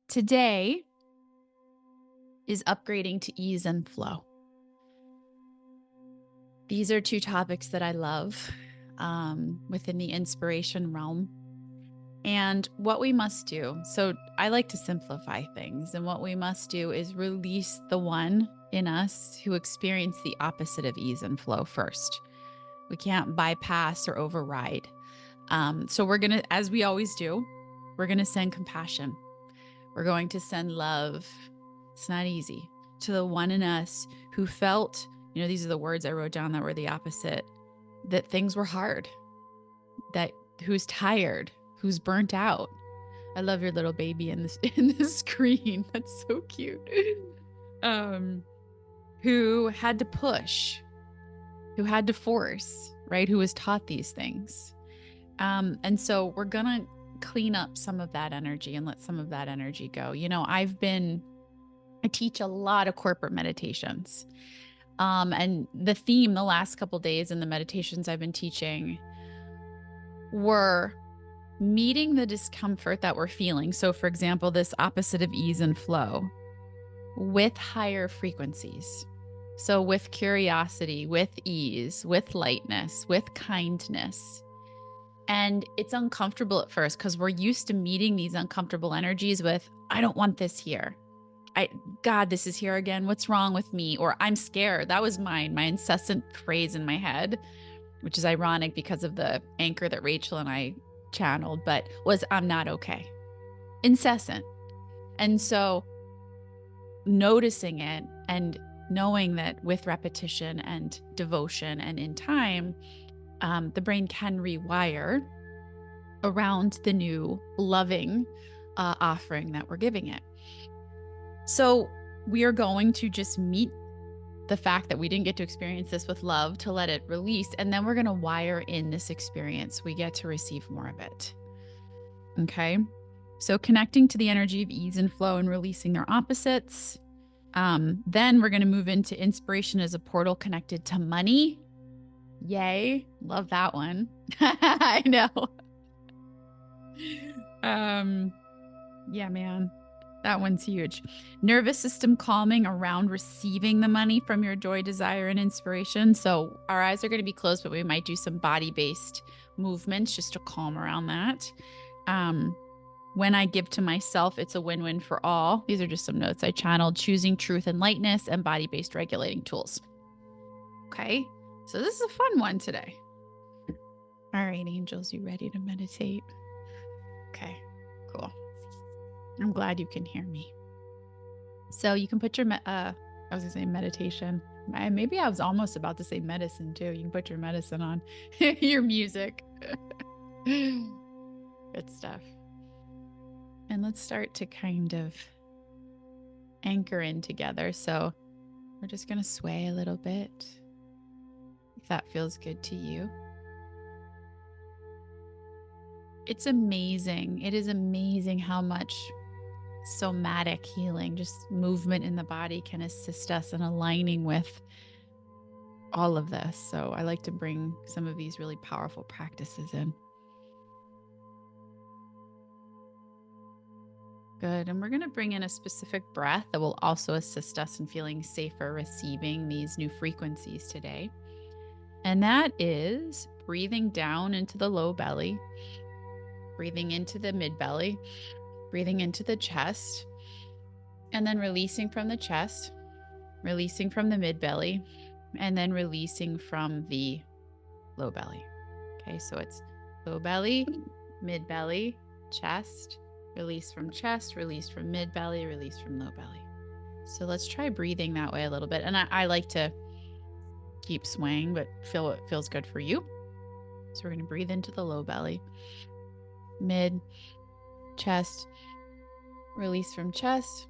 Today is upgrading to ease and flow. These are two topics that I love within the inspiration realm. And what we must do, so I like to simplify things, and what we must do is release the one in us who experienced the opposite of ease and flow first. We can't bypass or override. So we're going to, as we always do, we're going to send compassion. We're going to send love. It's not easy. To the one in us who felt, these are the words I wrote down that were the opposite, that things were hard, that who's tired, who's burnt out. I love your little baby in this screen. That's so cute. Who had to push, who had to force, right? Who was taught these things. And so we're going to clean up some of that energy and let some of that energy go. I teach a lot of corporate meditations. And the theme the last couple days in the meditations I've been teaching were meeting the discomfort that we're feeling. So for example, this opposite of ease and flow with higher frequencies. So with curiosity, with ease, with lightness, with kindness. And it's uncomfortable at first because we're used to meeting these uncomfortable energies with, I don't want this here. God, this is here again. What's wrong with me? Or I'm scared. That was my incessant phrase in my head, which is ironic because of the anchor that Rachel and I channeled, but was I'm not okay. Incessant. And so noticing it and knowing that with repetition and devotion and in time, the brain can rewire around the new loving offering that we're giving it. So we are going to just meet the fact that we didn't get to experience this with love, to let it release, and then we're going to wire in this experience. We get to receive more of it. Okay? So connecting to the energy of ease and flow and releasing their opposites. Then we're going to move into inspiration as a portal connected to money. Yay. Love that one. I know. Yeah, man. That one's huge. Nervous system calming around receiving the money from your joy, desire, and inspiration. So our eyes are going to be closed, but we might do some body-based movements just to calm around that. When I give to myself, it's a win-win for all. These are just some notes I channeled. Choosing truth and lightness and body-based regulating tools. Okay, so this is a fun one today. All right, angels, you ready to meditate? Okay, cool. I'm glad you can hear me. So you can put your, I was gonna say meditation. Maybe I was almost about to say medicine too. You can put your medicine on, your music. Good stuff. And let's start to kind of anchor in together. So we're just gonna sway a little bit, if that feels good to you. It's amazing. It is amazing how much somatic healing, just movement in the body, can assist us in aligning with all of this. So I like to bring some of these really powerful practices in. Good. And we're going to bring in a specific breath that will also assist us in feeling safer receiving these new frequencies today. And that is breathing down into the low belly, breathing into the mid belly, breathing into the chest, and then releasing from the chest, releasing from the mid belly, and then releasing from the low belly. Okay, so it's low belly, mid belly, chest, release from chest, release from mid belly, release from low belly. So let's try breathing that way a little bit. And I like to keep swaying, but feel what feels good for you. So we're going to breathe into the low belly, mid, chest, release from chest,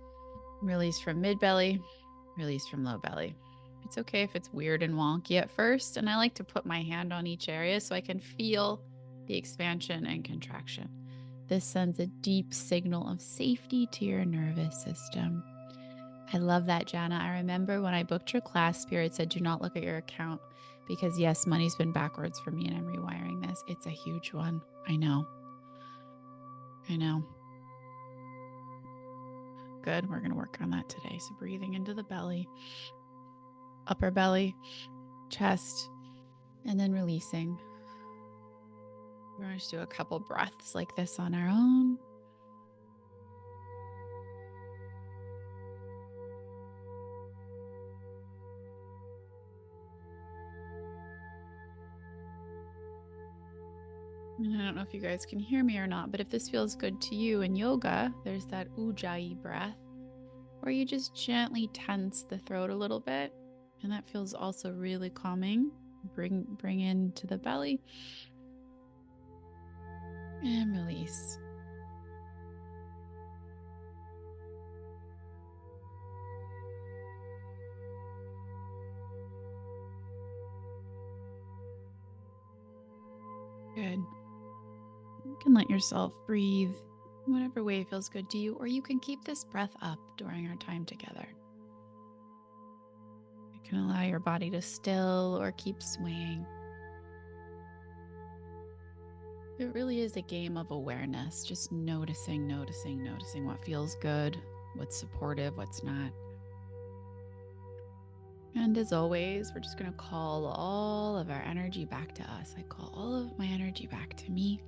release from mid belly, release from low belly. It's okay if it's weird and wonky at first. And I like to put my hand on each area so I can feel the expansion and contraction. This sends a deep signal of safety to your nervous system. I love that, Jana. I remember when I booked your class, Spirit said, do not look at your account because yes, money's been backwards for me and I'm rewiring this. It's a huge one. I know. good. We're going to work on that today. So breathing into the belly, upper belly, chest, and then releasing. We're going to just do a couple breaths like this on our own. And I don't know if you guys can hear me or not, but if this feels good to you in yoga, there's that ujjayi breath where you just gently tense the throat a little bit. And that feels also really calming. Bring into the belly and release. Good. You can let yourself breathe whatever way feels good to you, or you can keep this breath up during our time together. You can allow your body to still or keep swaying. It really is a game of awareness, just noticing what feels good, what's supportive, what's not. And as always, we're just going to call all of our energy back to us. I call all of my energy back to me.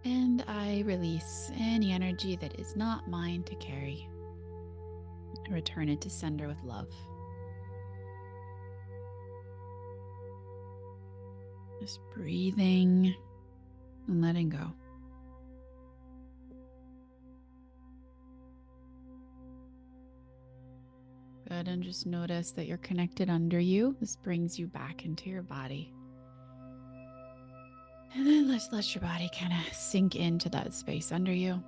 And I release any energy that is not mine to carry. I return it to sender with love. Just breathing and letting go. Good, and just notice that you're connected under you. This brings you back into your body. And then let's let your body kind of sink into that space under you.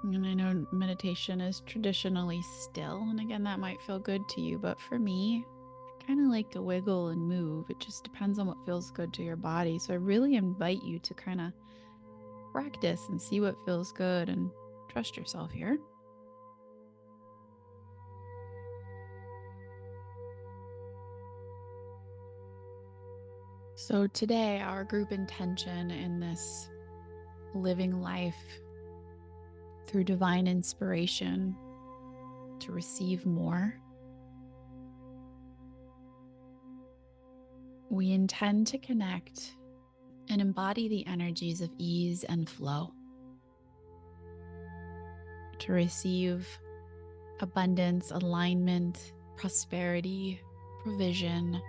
And I know meditation is traditionally still, and again, that might feel good to you, but for me, I kind of like to wiggle and move. It just depends on what feels good to your body. So I really invite you to kind of practice and see what feels good and trust yourself here. So today, our group intention in this living life through divine inspiration to receive more, we intend to connect and embody the energies of ease and flow, to receive abundance, alignment, prosperity, provision,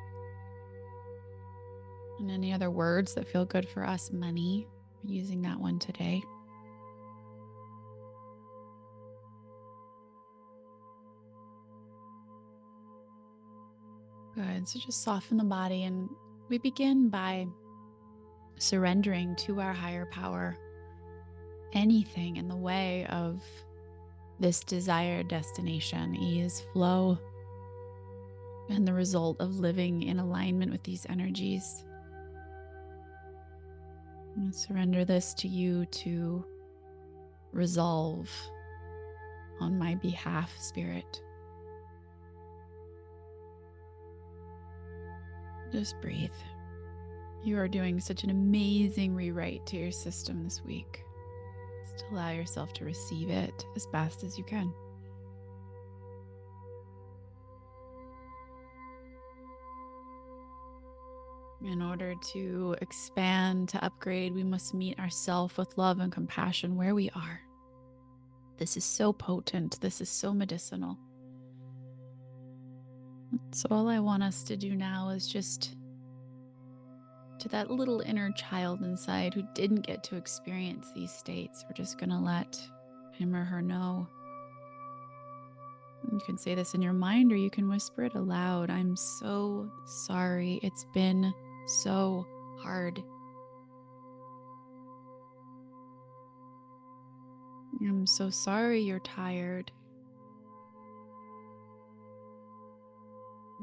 and any other words that feel good for us. Money, we're using that one today. Good. So just soften the body, and we begin by surrendering to our higher power anything in the way of this desired destination, ease, flow, and the result of living in alignment with these energies. And surrender this to you to resolve on my behalf, Spirit. Just breathe. You are doing such an amazing rewrite to your system this week. Just allow yourself to receive it as fast as you can. In order to expand, to upgrade, we must meet ourselves with love and compassion where we are. This is so potent. This is so medicinal. So all I want us to do now is just to that little inner child inside who didn't get to experience these states, we're just going to let him or her know. You can say this in your mind, or you can whisper it aloud. I'm so sorry. It's been so hard. I'm so sorry you're tired.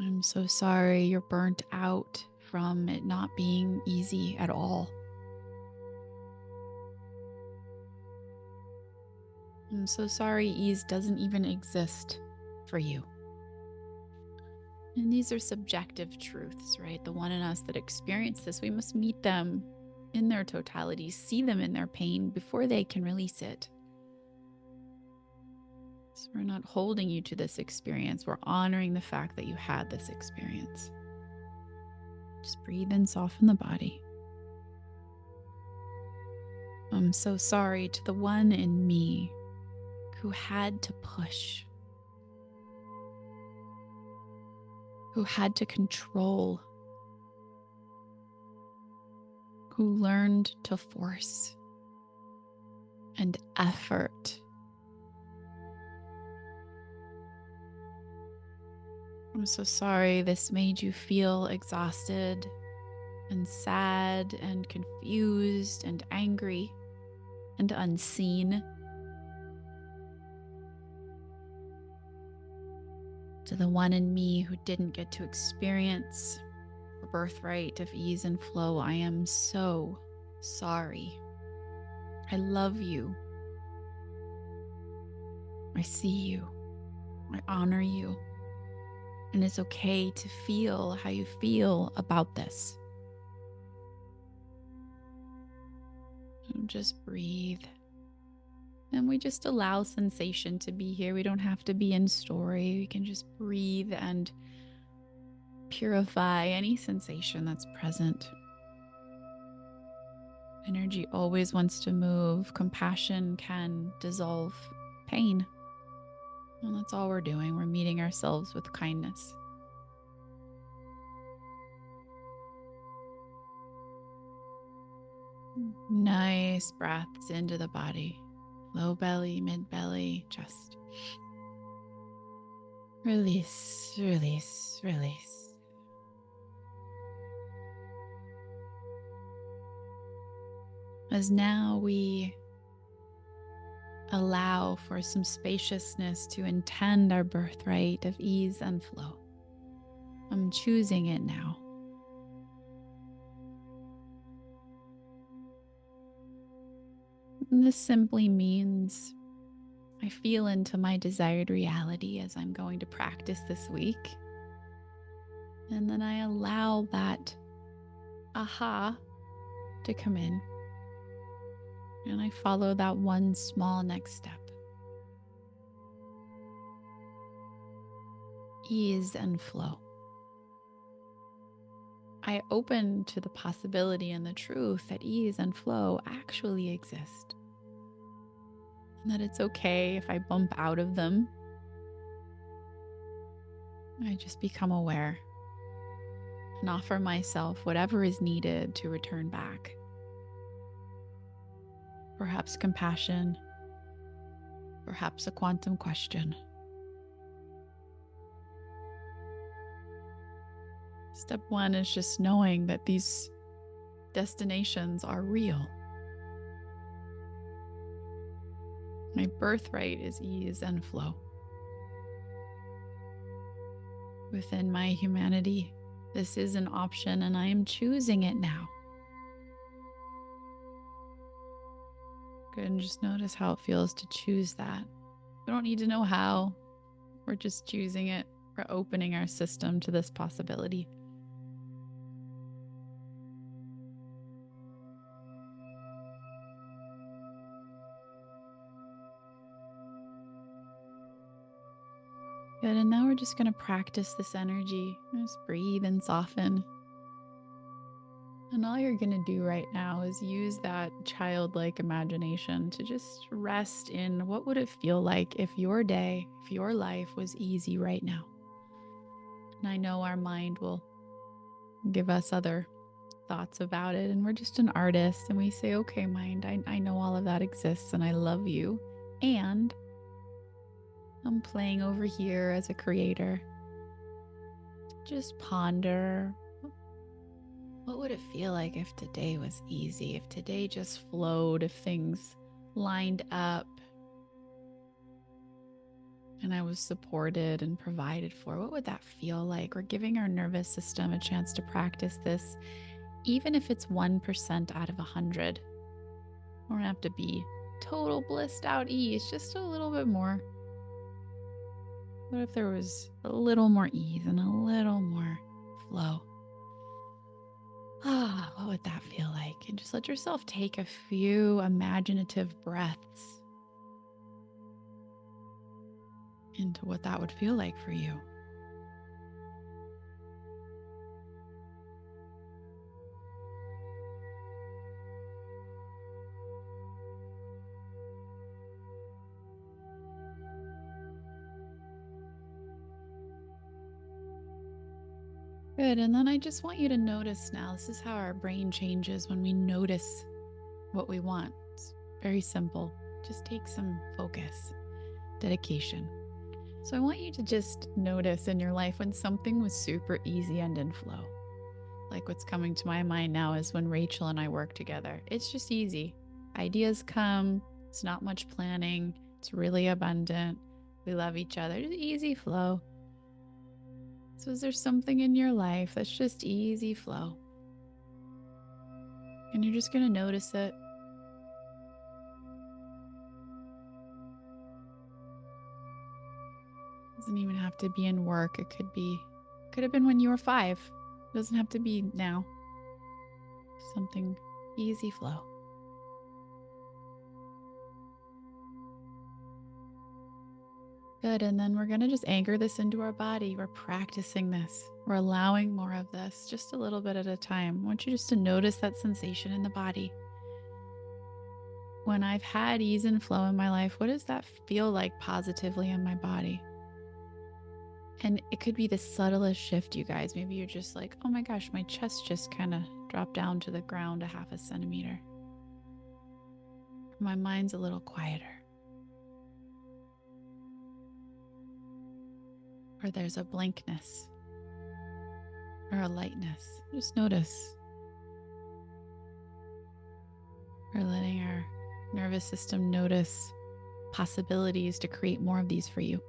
I'm so sorry you're burnt out from it not being easy at all. I'm so sorry ease doesn't even exist for you. And these are subjective truths, right? The one in us that experience this, we must meet them in their totality, see them in their pain before they can release it. So we're not holding you to this experience. We're honoring the fact that you had this experience. Just breathe and soften the body. I'm so sorry to the one in me who had to push, who had to control, who learned to force and effort. I'm so sorry this made you feel exhausted and sad and confused and angry and unseen. To the one in me who didn't get to experience the birthright of ease and flow, I am so sorry. I love you. I see you. I honor you. And it's okay to feel how you feel about this. So just breathe. And we just allow sensation to be here. We don't have to be in story. We can just breathe and purify any sensation that's present. Energy always wants to move. Compassion can dissolve pain. And that's all we're doing. We're meeting ourselves with kindness. Nice breaths into the body. Low belly, mid belly, chest. Release, release, release. As now we allow for some spaciousness to intend our birthright of ease and flow. I'm choosing it now. And this simply means I feel into my desired reality as I'm going to practice this week. And then I allow that aha to come in. And I follow that one small next step. Ease and flow. I open to the possibility and the truth that ease and flow actually exist. And that it's okay if I bump out of them. I just become aware and offer myself whatever is needed to return back. Perhaps compassion, perhaps a quantum question. Step one is just knowing that these destinations are real. My birthright is ease and flow. Within my humanity, this is an option and I am choosing it now. Good, and just notice how it feels to choose that. We don't need to know how. We're just choosing it. We're opening our system to this possibility. Good, and now we're just going to practice this energy. Just breathe and soften. And all you're going to do right now is use that childlike imagination to just rest in what would it feel like if your day, if your life was easy right now. And I know our mind will give us other thoughts about it. And we're just an artist and we say, okay, mind, I know all of that exists and I love you. And I'm playing over here as a creator. Just ponder. What would it feel like if today was easy? If today just flowed, if things lined up and I was supported and provided for? What would that feel like? We're giving our nervous system a chance to practice this, even if it's 1% out of 100. We don't have to be total blissed out ease, just a little bit more. What if there was a little more ease and a little more flow. Ah, what would that feel like? And just let yourself take a few imaginative breaths into what that would feel like for you. Good. And then I just want you to notice now, this is how our brain changes when we notice what we want. It's very simple. Just take some focus, dedication. So I want you to just notice in your life when something was super easy and in flow. Like what's coming to my mind now is when Rachel and I work together. It's just easy. Ideas come. It's not much planning. It's really abundant. We love each other. Just easy flow. So is there something in your life that's just easy flow? And you're just going to notice it. Doesn't even have to be in work. It could have been when you were 5. It doesn't have to be now. Something easy flow. Good. And then we're going to just anchor this into our body. We're practicing this. We're allowing more of this just a little bit at a time. I want you just to notice that sensation in the body. When I've had ease and flow in my life, what does that feel like positively in my body? And it could be the subtlest shift, you guys. Maybe you're just like, oh my gosh, my chest just kind of dropped down to the ground a half a centimeter. My mind's a little quieter. Or there's a blankness or a lightness. Just notice. We're letting our nervous system notice possibilities to create more of these for you.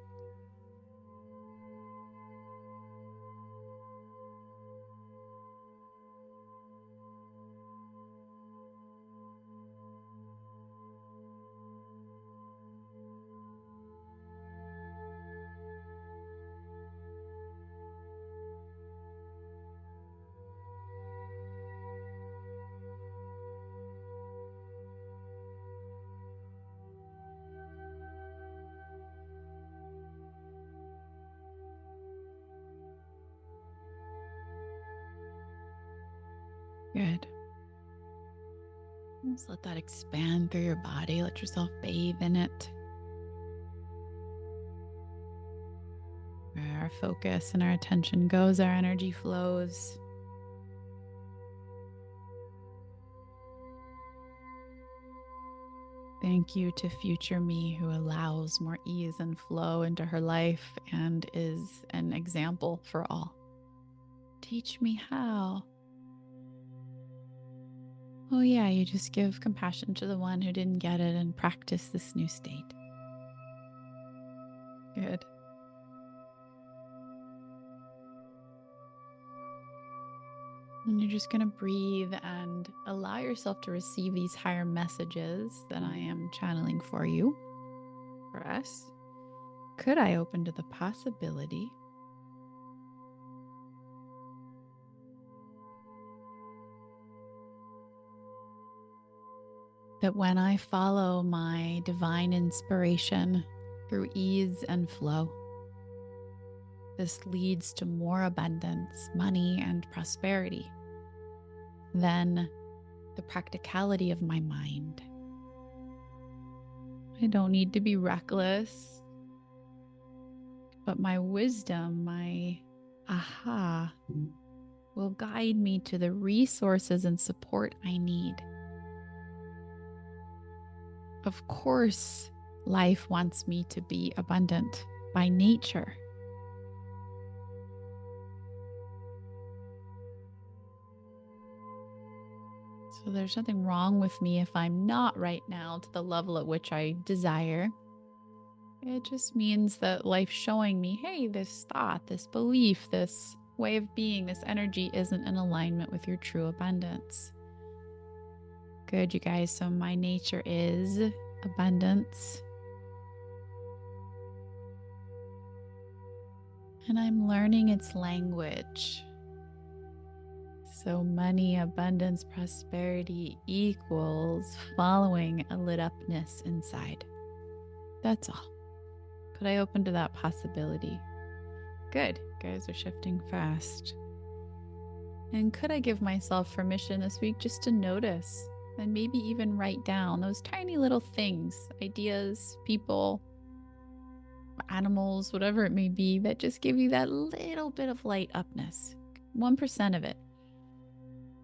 Good. Just let that expand through your body. Let yourself bathe in it. Where our focus and our attention goes, our energy flows. Thank you to future me who allows more ease and flow into her life and is an example for all. Teach me how. Oh yeah, you just give compassion to the one who didn't get it and practice this new state. Good. And you're just going to breathe and allow yourself to receive these higher messages that I am channeling for you, for us. Could I open to the possibility that when I follow my divine inspiration through ease and flow, this leads to more abundance, money, and prosperity than the practicality of my mind? I don't need to be reckless, but my wisdom, my aha, will guide me to the resources and support I need. Of course, life wants me to be abundant by nature. So there's nothing wrong with me if I'm not right now to the level at which I desire. It just means that life's showing me, hey, this thought, this belief, this way of being, this energy isn't in alignment with your true abundance. Good, you guys. So my nature is abundance. and I'm learning its language. So money, abundance, prosperity equals following a lit upness inside. That's all. But I open to that possibility. Good. Guys are shifting fast. And could I give myself permission this week just to notice and maybe even write down those tiny little things, ideas, people, animals, whatever it may be, that just give you that little bit of light upness, 1% of it.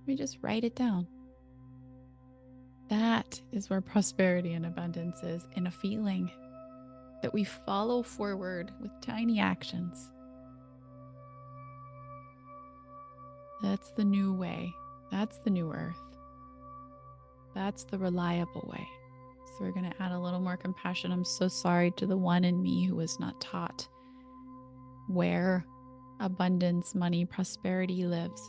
We just write it down. That is where prosperity and abundance is, in a feeling that we follow forward with tiny actions. That's the new way. That's the new earth. That's the reliable way. So we're going to add a little more compassion. I'm so sorry to the one in me who was not taught where abundance, money, prosperity lives.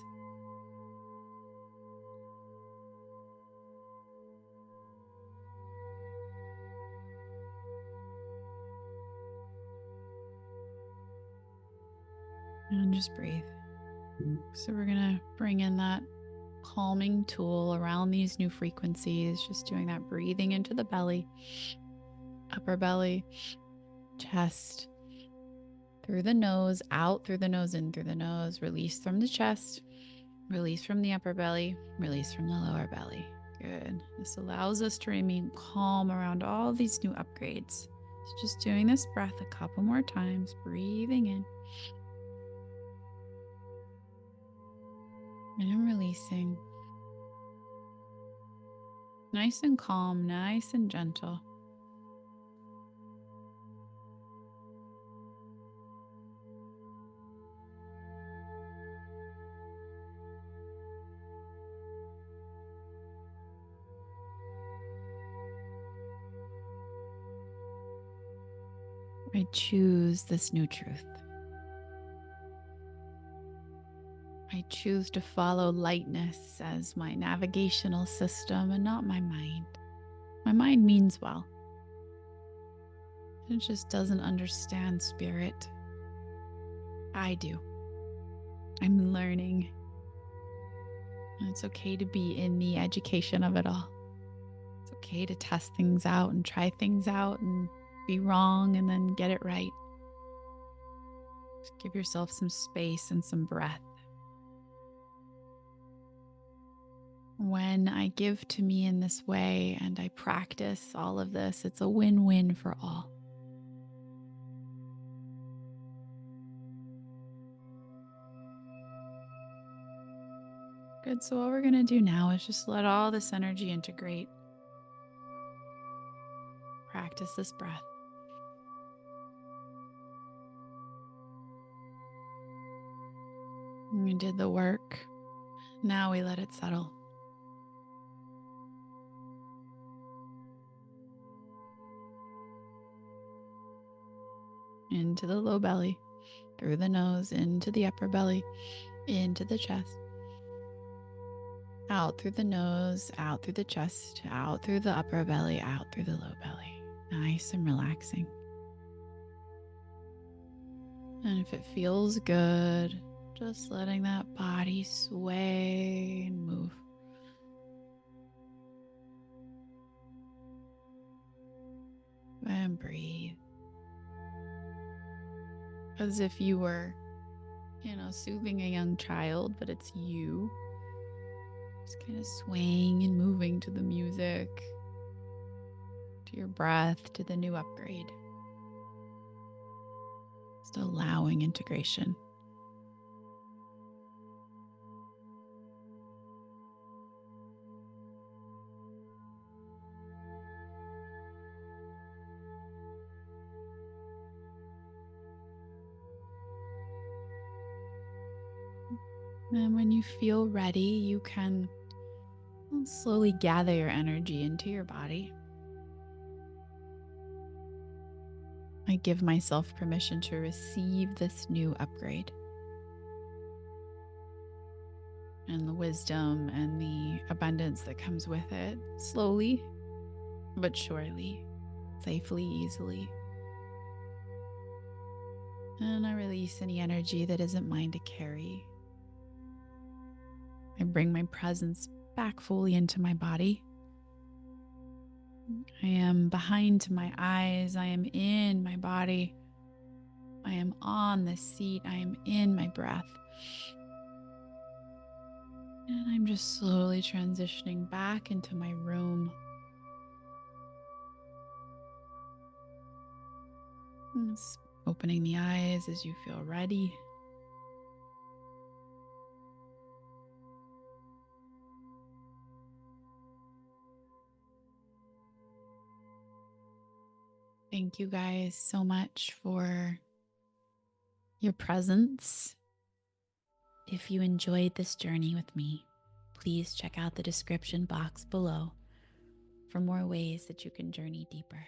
And just breathe. So we're going to bring in that calming tool around these new frequencies, just doing that breathing into the belly, upper belly, chest, through the nose, out through the nose, in through the nose, release from the chest, release from the upper belly, release from the lower belly. Good. This allows us to remain calm around all these new upgrades. So just doing this breath a couple more times, breathing in and releasing. Nice and calm, nice and gentle. I choose this new truth. I choose to follow lightness as my navigational system and not my mind. My mind means well. It just doesn't understand spirit. I do. I'm learning. And it's okay to be in the education of it all. It's okay to test things out and try things out and be wrong and then get it right. Just give yourself some space and some breath. When I give to me in this way and I practice all of this, it's a win-win for all. Good. So what we're going to do now is just let all this energy integrate. Practice this breath. We did the work. Now we let it settle. Into the low belly, through the nose, into the upper belly, into the chest. Out through the nose, out through the chest, out through the upper belly, out through the low belly. Nice and relaxing. And if it feels good, just letting that body sway and move. And breathe. As if you were, soothing a young child, but it's you. Just kind of swaying and moving to the music, to your breath, to the new upgrade. Just allowing integration. And when you feel ready, you can slowly gather your energy into your body. I give myself permission to receive this new upgrade. And the wisdom and the abundance that comes with it, slowly but surely, safely, easily. And I release any energy that isn't mine to carry. I bring my presence back fully into my body. I am behind my eyes. I am in my body. I am on the seat. I am in my breath. And I'm just slowly transitioning back into my room. Just opening the eyes as you feel ready. Thank you guys so much for your presence. If you enjoyed this journey with me, please check out the description box below for more ways that you can journey deeper.